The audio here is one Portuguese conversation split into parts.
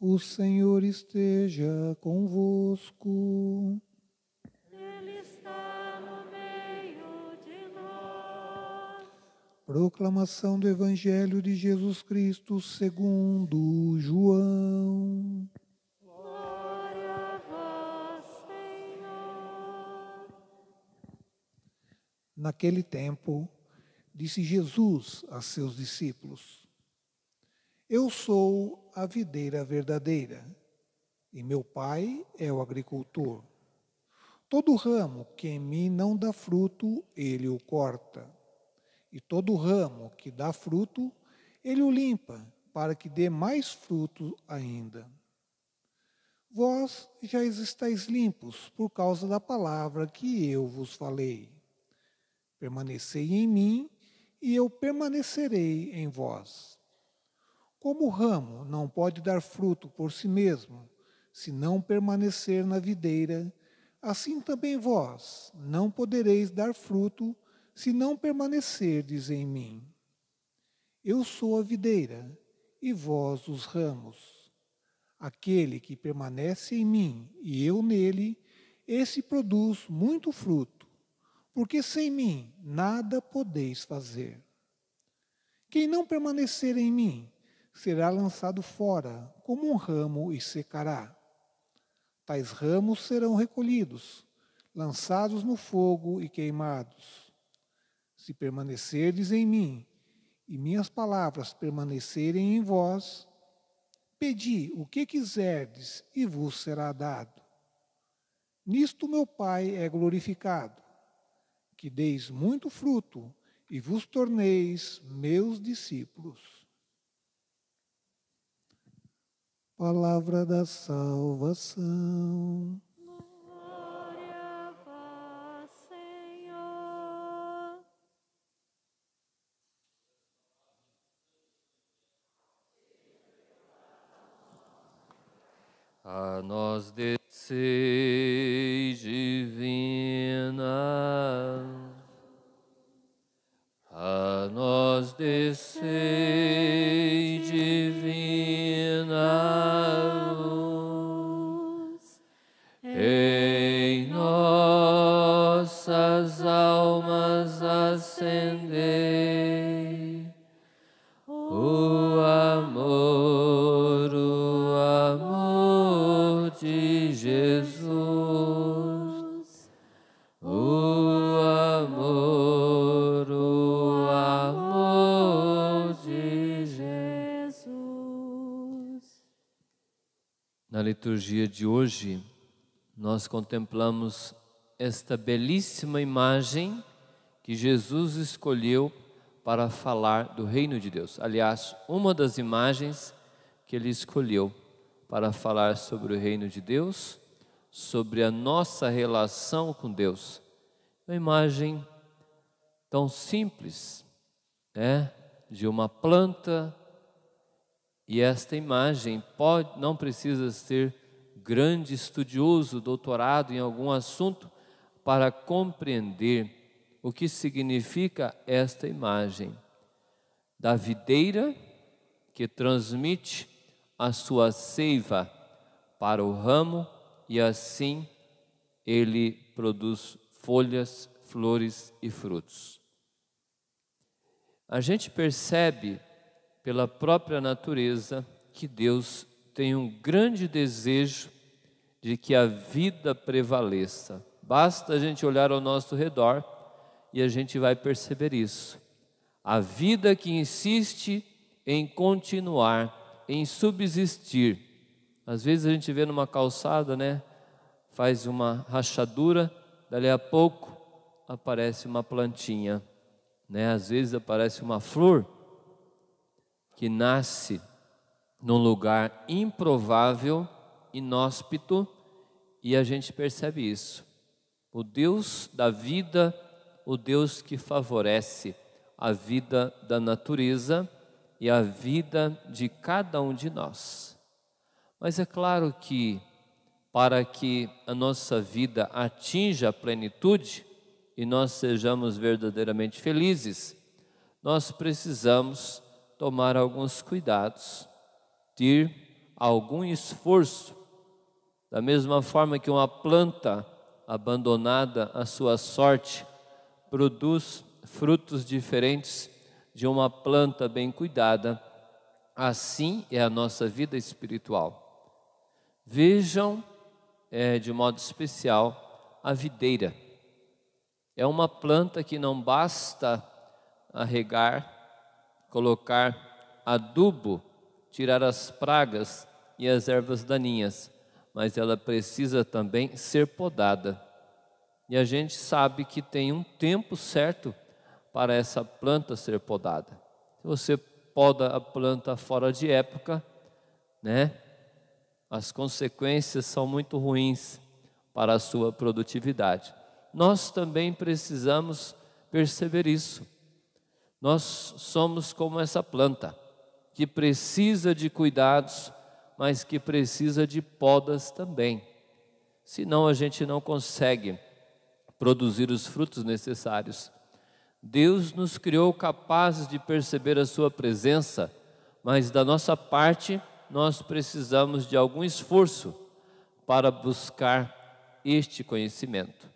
O Senhor esteja convosco. Ele está no meio de nós. Proclamação do Evangelho de Jesus Cristo segundo João. Glória a vós, Senhor. Naquele tempo, disse Jesus a seus discípulos: Eu sou a videira verdadeira, e meu Pai é o agricultor. Todo ramo que em mim não dá fruto, ele o corta. E todo ramo que dá fruto, ele o limpa, para que dê mais fruto ainda. Vós já estáis limpos por causa da palavra que eu vos falei. Permanecei em mim, e eu permanecerei em vós. Como o ramo não pode dar fruto por si mesmo, se não permanecer na videira, assim também vós não podereis dar fruto, se não permanecerdes em mim. Eu sou a videira, e vós os ramos. Aquele que permanece em mim e eu nele, esse produz muito fruto, porque sem mim nada podeis fazer. Quem não permanecer em mim, será lançado fora como um ramo e secará. Tais ramos serão recolhidos, lançados no fogo e queimados. Se permanecerdes em mim, e minhas palavras permanecerem em vós, pedi o que quiserdes e vos será dado. Nisto meu Pai é glorificado, que deis muito fruto e vos torneis meus discípulos. Palavra da salvação. Glória a vós, Senhor. A nós descei divina, a nós descei divina luz, em nossas almas acendei o amor de Jesus, o amor de Jesus. Na liturgia de hoje, nós contemplamos esta belíssima imagem que Jesus escolheu para falar do reino de Deus. Aliás, uma das imagens que ele escolheu para falar sobre o reino de Deus, sobre a nossa relação com Deus. Uma imagem tão simples, né? De uma planta, e esta imagem não precisa ser grande estudioso, doutorado em algum assunto para compreender o que significa esta imagem da videira que transmite a sua seiva para o ramo e assim ele produz folhas, flores e frutos. A gente percebe pela própria natureza que Deus tem um grande desejo de que a vida prevaleça. Basta a gente olhar ao nosso redor e a gente vai perceber isso. A vida que insiste em continuar, em subsistir. Às vezes a gente vê numa calçada, né? Faz uma rachadura, dali a pouco aparece uma plantinha, né? Às vezes aparece uma flor que nasce num lugar improvável, inóspito, e a gente percebe isso. O Deus da vida, o Deus que favorece a vida da natureza e a vida de cada um de nós. Mas é claro que para que a nossa vida atinja a plenitude e nós sejamos verdadeiramente felizes, nós precisamos tomar alguns cuidados, ter algum esforço, da mesma forma que uma planta abandonada à sua sorte produz frutos diferentes de uma planta bem cuidada, assim é a nossa vida espiritual. Vejam, de modo especial, a videira. É uma planta que não basta regar, colocar adubo, tirar as pragas e as ervas daninhas, mas ela precisa também ser podada. E a gente sabe que tem um tempo certo para essa planta ser podada. Se você poda a planta fora de época, as consequências são muito ruins para a sua produtividade. Nós também precisamos perceber isso. Nós somos como essa planta, que precisa de cuidados, mas que precisa de podas também. Senão a gente não consegue produzir os frutos necessários. Deus nos criou capazes de perceber a sua presença, mas da nossa parte nós precisamos de algum esforço para buscar este conhecimento.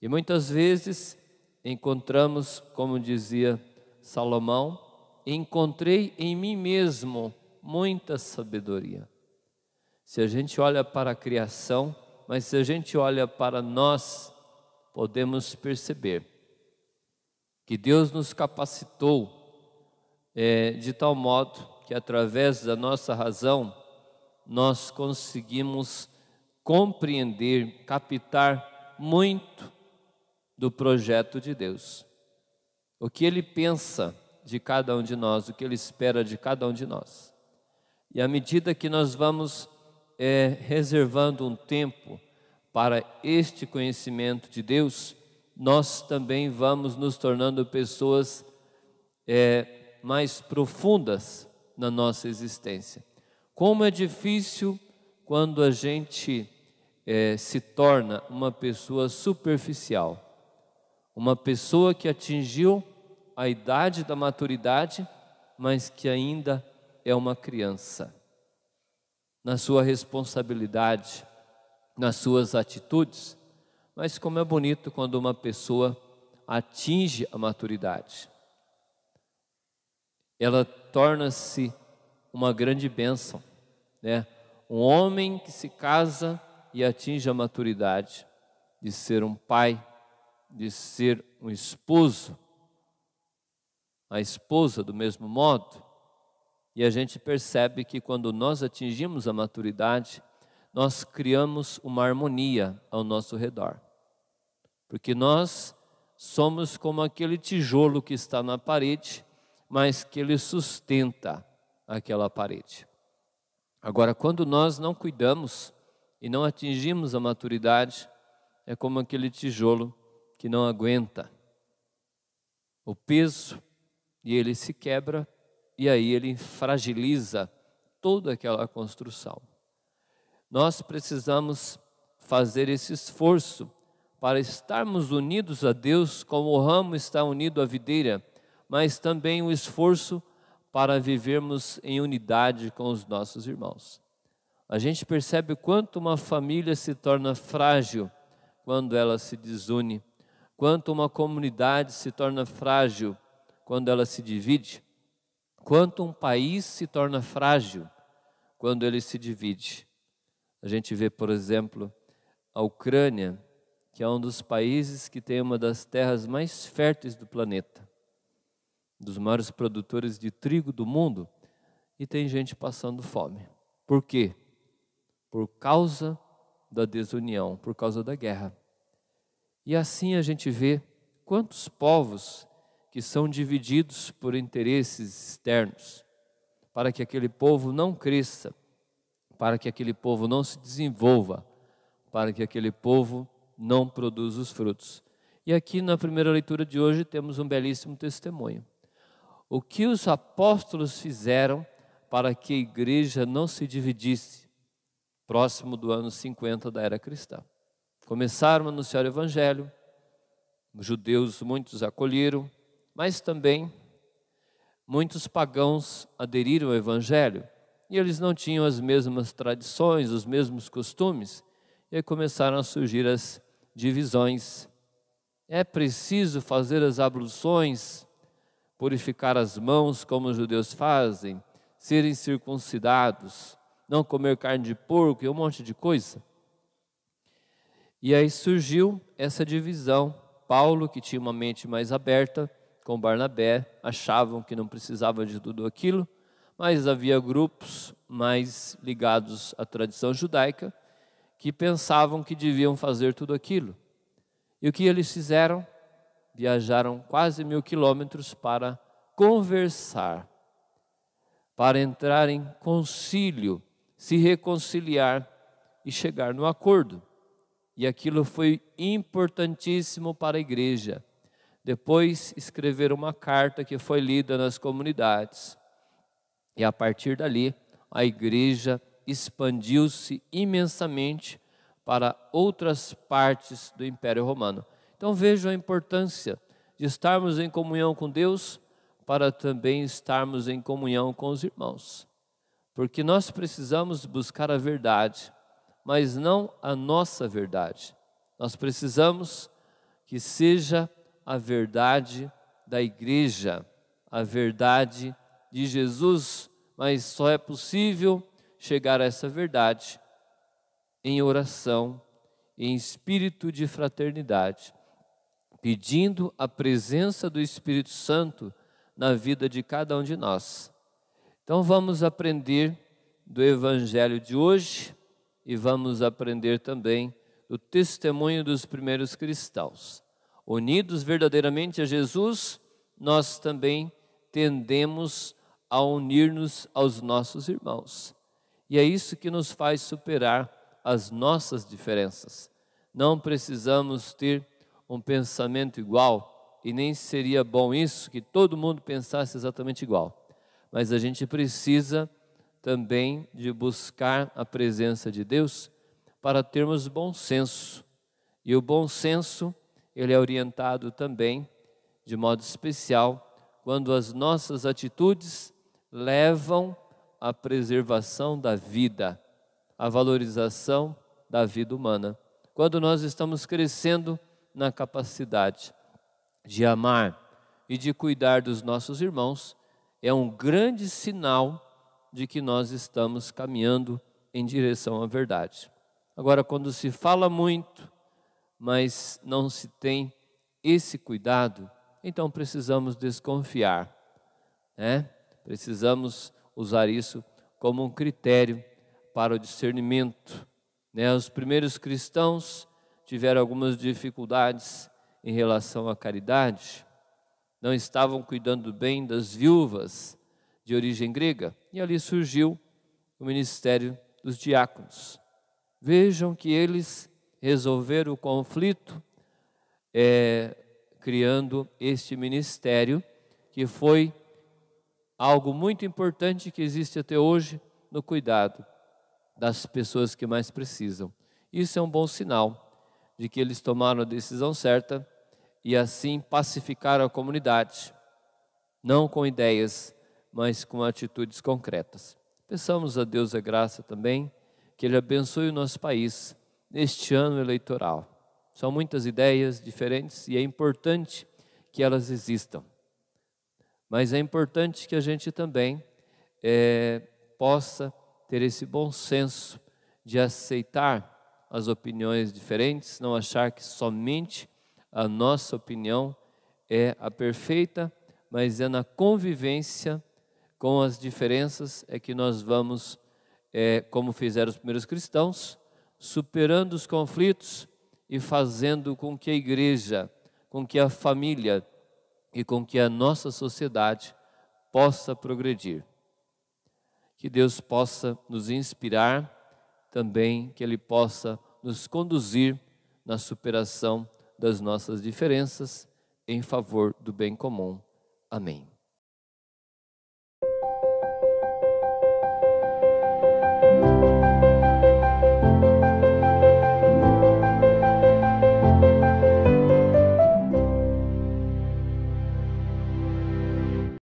E muitas vezes encontramos, como dizia Salomão, encontrei em mim mesmo muita sabedoria. Se a gente olha para a criação, mas se a gente olha para nós, podemos perceber que Deus nos capacitou de tal modo que através da nossa razão nós conseguimos compreender, captar muito do projeto de Deus. O que Ele pensa de cada um de nós, o que Ele espera de cada um de nós. E à medida que nós vamos reservando um tempo para este conhecimento de Deus, nós também vamos nos tornando pessoas mais profundas na nossa existência. Como é difícil quando a gente se torna uma pessoa superficial, uma pessoa que atingiu a idade da maturidade, mas que ainda é uma criança. Na sua responsabilidade, nas suas atitudes, mas como é bonito quando uma pessoa atinge a maturidade. Ela torna-se uma grande bênção, Um homem que se casa e atinge a maturidade de ser um pai, de ser um esposo, a esposa do mesmo modo, e a gente percebe que quando nós atingimos a maturidade, nós criamos uma harmonia ao nosso redor. Porque nós somos como aquele tijolo que está na parede, mas que ele sustenta aquela parede. Agora, quando nós não cuidamos e não atingimos a maturidade, é como aquele tijolo que não aguenta o peso e ele se quebra e aí ele fragiliza toda aquela construção. Nós precisamos fazer esse esforço para estarmos unidos a Deus como o ramo está unido à videira, mas também o esforço para vivermos em unidade com os nossos irmãos. A gente percebe o quanto uma família se torna frágil quando ela se desune, quanto uma comunidade se torna frágil quando ela se divide, quanto um país se torna frágil quando ele se divide. A gente vê, por exemplo, a Ucrânia, que é um dos países que tem uma das terras mais férteis do planeta, dos maiores produtores de trigo do mundo, e tem gente passando fome. Por quê? Por causa da desunião, por causa da guerra. E assim a gente vê quantos povos que são divididos por interesses externos, para que aquele povo não cresça, para que aquele povo não se desenvolva, para que aquele povo não produza os frutos. E aqui na primeira leitura de hoje temos um belíssimo testemunho. O que os apóstolos fizeram para que a igreja não se dividisse próximo do ano 50 da era cristã. Começaram a anunciar o evangelho, os judeus muitos acolheram, mas também muitos pagãos aderiram ao evangelho e eles não tinham as mesmas tradições, os mesmos costumes, e aí começaram a surgir as divisões. É preciso fazer as abluções, purificar as mãos como os judeus fazem, serem circuncidados, não comer carne de porco e um monte de coisa. E aí surgiu essa divisão. Paulo, que tinha uma mente mais aberta, com Barnabé, achavam que não precisava de tudo aquilo, mas havia grupos mais ligados à tradição judaica que pensavam que deviam fazer tudo aquilo. E o que eles fizeram? Viajaram quase 1000 quilômetros para conversar, para entrar em concílio, se reconciliar e chegar no acordo. E aquilo foi importantíssimo para a igreja. Depois escreveram uma carta que foi lida nas comunidades. E a partir dali, a igreja expandiu-se imensamente para outras partes do Império Romano. Então vejam a importância de estarmos em comunhão com Deus para também estarmos em comunhão com os irmãos. Porque nós precisamos buscar a verdade, mas não a nossa verdade. Nós precisamos que seja a verdade da igreja, a verdade de Jesus, mas só é possível chegar a essa verdade em oração, em espírito de fraternidade, pedindo a presença do Espírito Santo na vida de cada um de nós. Então vamos aprender do Evangelho de hoje e vamos aprender também do testemunho dos primeiros cristãos. Unidos verdadeiramente a Jesus, nós também tendemos a unir-nos aos nossos irmãos. E é isso que nos faz superar as nossas diferenças. Não precisamos ter um pensamento igual, e nem seria bom isso, que todo mundo pensasse exatamente igual. Mas a gente precisa também de buscar a presença de Deus para termos bom senso. E o bom senso, ele é orientado também, de modo especial, quando as nossas atitudes levam à preservação da vida, à valorização da vida humana. Quando nós estamos crescendo na capacidade de amar e de cuidar dos nossos irmãos, é um grande sinal de que nós estamos caminhando em direção à verdade. Agora, quando se fala muito, mas não se tem esse cuidado, então precisamos desconfiar, né? Precisamos usar isso como um critério para o discernimento, né? Os primeiros cristãos tiveram algumas dificuldades em relação à caridade, não estavam cuidando bem das viúvas de origem grega, e ali surgiu o ministério dos diáconos. Vejam que eles resolveram o conflito criando este ministério, que foi algo muito importante que existe até hoje no cuidado das pessoas que mais precisam. Isso é um bom sinal de que eles tomaram a decisão certa e assim pacificaram a comunidade, não com ideias, mas com atitudes concretas. Peçamos a Deus a graça também, que Ele abençoe o nosso país neste ano eleitoral. São muitas ideias diferentes e é importante que elas existam. Mas é importante que a gente também possa ter esse bom senso de aceitar as opiniões diferentes, não achar que somente a nossa opinião é a perfeita, mas é na convivência com as diferenças é que nós vamos, como fizeram os primeiros cristãos, superando os conflitos e fazendo com que a igreja, com que a família e com que a nossa sociedade possa progredir. Que Deus possa nos inspirar também, que Ele possa nos conduzir na superação das nossas diferenças em favor do bem comum. Amém.